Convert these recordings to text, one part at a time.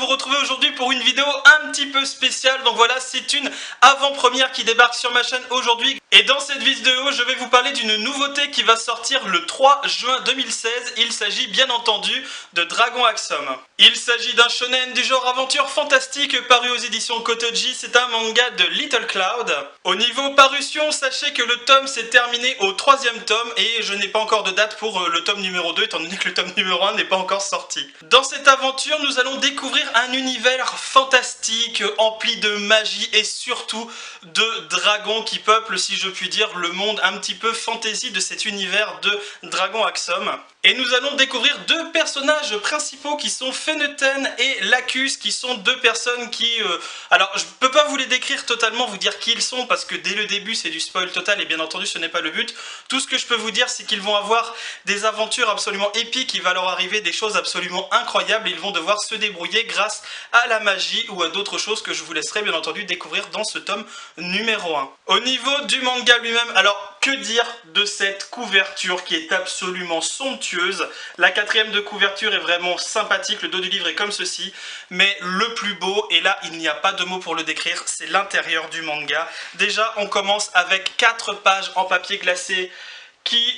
vous retrouver aujourd'hui pour une vidéo un petit peu spéciale. Donc voilà, c'est une avant-première qui débarque sur ma chaîne aujourd'hui. Et dans cette vidéo, je vais vous parler d'une nouveauté qui va sortir le 3 juin 2016. Il s'agit bien entendu de Dragon Axiom. Il s'agit d'un shonen du genre aventure fantastique paru aux éditions Kotoji. C'est un manga de Little Cloud. Au niveau parution, sachez que le tome s'est terminé au 3e tome et je n'ai pas encore de date pour le tome numéro 2 étant donné que le tome numéro 1 n'est pas encore sorti. Dans cette aventure, nous allons découvrir un univers fantastique empli de magie et surtout de dragons qui peuplent, si je puis dire, le monde un petit peu fantasy de cet univers de Dragon Axiom. Et nous allons découvrir deux personnages principaux qui sont Fenuten et Lacus, qui sont deux personnes qui... Alors, je peux pas vous les décrire totalement, vous dire qui ils sont, parce que dès le début, c'est du spoil total, et bien entendu, ce n'est pas le but. Tout ce que je peux vous dire, c'est qu'ils vont avoir des aventures absolument épiques, il va leur arriver des choses absolument incroyables, et ils vont devoir se débrouiller grâce à la magie ou à d'autres choses que je vous laisserai, bien entendu, découvrir dans ce tome numéro 1. Au niveau du manga lui-même, alors, que dire de cette couverture qui est absolument somptueuse. La 4e de couverture est vraiment sympathique, le dos du livre est comme ceci, mais le plus beau, et là il n'y a pas de mots pour le décrire, c'est l'intérieur du manga. Déjà on commence avec 4 pages en papier glacé qui,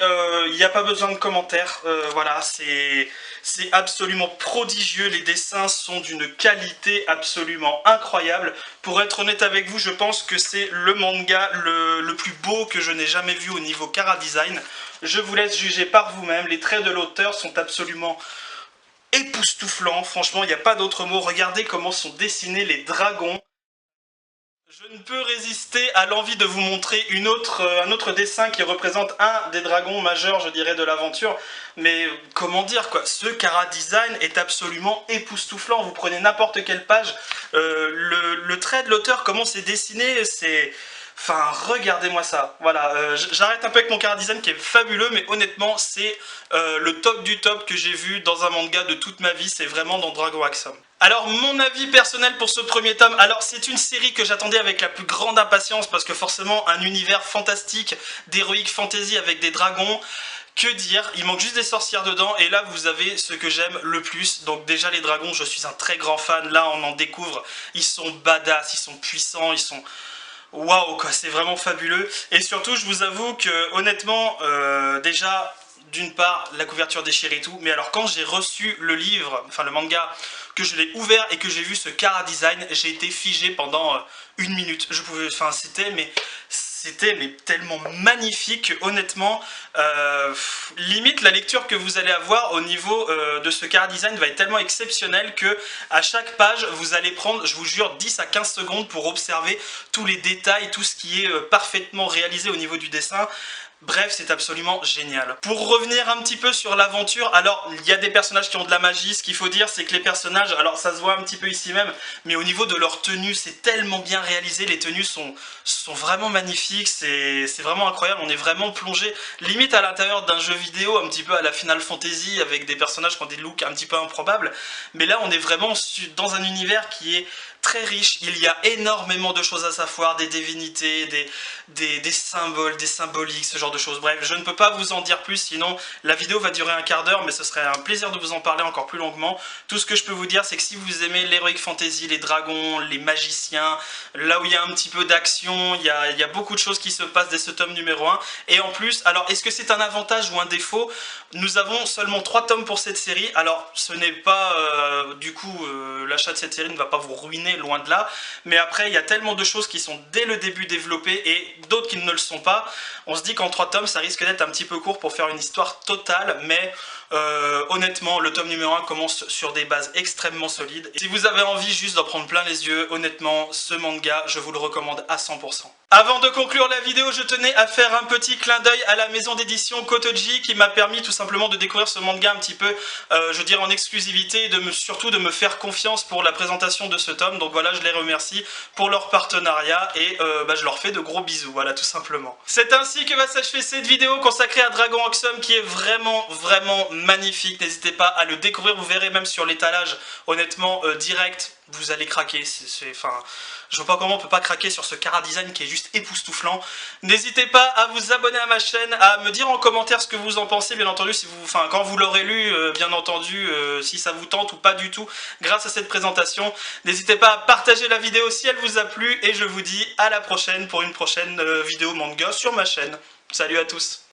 il n'y a pas besoin de commentaires, voilà, c'est absolument prodigieux, les dessins sont d'une qualité absolument incroyable. Pour être honnête avec vous, je pense que c'est le manga le plus beau que je n'ai jamais vu au niveau chara design. Je vous laisse juger par vous-même, les traits de l'auteur sont absolument époustouflants, franchement il n'y a pas d'autre mot. Regardez comment sont dessinés les dragons. Je ne peux résister à l'envie de vous montrer un autre dessin qui représente un des dragons majeurs, je dirais, de l'aventure. Mais comment dire quoi, ce chara design est absolument époustouflant. Vous prenez n'importe quelle page, le trait de l'auteur, comment c'est dessiné, c'est... Enfin, regardez-moi ça. Voilà, j'arrête un peu avec mon chara design qui est fabuleux, mais honnêtement, c'est le top du top que j'ai vu dans un manga de toute ma vie, c'est vraiment dans Dragon Axiom. Alors, mon avis personnel pour ce premier tome, alors c'est une série que j'attendais avec la plus grande impatience, parce que forcément, un univers fantastique, d'heroic fantasy avec des dragons... Que dire, il manque juste des sorcières dedans et là vous avez ce que j'aime le plus. Donc déjà les dragons, je suis un très grand fan, là on en découvre, ils sont badass, ils sont puissants, ils sont... Waouh quoi, c'est vraiment fabuleux. Et surtout je vous avoue que honnêtement, déjà d'une part la couverture déchire et tout, mais alors quand j'ai reçu le livre, enfin le manga, que je l'ai ouvert et que j'ai vu ce chara design, j'ai été figé pendant une minute. Je pouvais, enfin c'était tellement magnifique, honnêtement, limite la lecture que vous allez avoir au niveau de ce chara design va être tellement exceptionnel que à chaque page vous allez prendre, je vous jure, 10 à 15 secondes pour observer tous les détails, tout ce qui est parfaitement réalisé au niveau du dessin. Bref, c'est absolument génial. Pour revenir un petit peu sur l'aventure, alors il y a des personnages qui ont de la magie, ce qu'il faut dire c'est que les personnages, alors ça se voit un petit peu ici même, mais au niveau de leur tenue, c'est tellement bien réalisé, les tenues sont vraiment magnifiques, c'est vraiment incroyable, on est vraiment plongé limite à l'intérieur d'un jeu vidéo, un petit peu à la Final Fantasy, avec des personnages qui ont des looks un petit peu improbables, mais là on est vraiment dans un univers qui est très riche, il y a énormément de choses à savoir, des divinités, des symboles, des symboliques, ce genre de choses. Bref, je ne peux pas vous en dire plus, sinon la vidéo va durer un quart d'heure, mais ce serait un plaisir de vous en parler encore plus longuement. Tout ce que je peux vous dire, c'est que si vous aimez l'heroic fantasy, les dragons, les magiciens, là où il y a un petit peu d'action, il y a beaucoup de choses qui se passent dès ce tome numéro 1. Et en plus, alors est-ce que c'est un avantage ou un défaut? Nous avons seulement 3 tomes pour cette série, alors ce n'est pas, du coup, l'achat de cette série ne va pas vous ruiner, loin de là, mais après il y a tellement de choses qui sont dès le début développées et d'autres qui ne le sont pas. On se dit qu'en 3 tomes ça risque d'être un petit peu court pour faire une histoire totale, mais honnêtement le tome numéro 1 commence sur des bases extrêmement solides. Et si vous avez envie juste d'en prendre plein les yeux, honnêtement ce manga je vous le recommande à 100%. Avant de conclure la vidéo, je tenais à faire un petit clin d'œil à la maison d'édition Kotoji qui m'a permis tout simplement de découvrir ce manga un petit peu, je dirais en exclusivité, et surtout de me faire confiance pour la présentation de ce tome. Donc voilà, je les remercie pour leur partenariat et je leur fais de gros bisous, voilà tout simplement. C'est ainsi que va s'achever cette vidéo consacrée à Dragon Axiom qui est vraiment magnifique. N'hésitez pas à le découvrir, vous verrez même sur l'étalage, honnêtement direct. vous allez craquer, enfin, je vois pas comment on peut pas craquer sur ce chara design qui est juste époustouflant. N'hésitez pas à vous abonner à ma chaîne, à me dire en commentaire ce que vous en pensez, bien entendu, si vous, enfin, quand vous l'aurez lu, bien entendu, si ça vous tente ou pas du tout, grâce à cette présentation. N'hésitez pas à partager la vidéo si elle vous a plu, et je vous dis à la prochaine pour une prochaine vidéo manga sur ma chaîne. Salut à tous.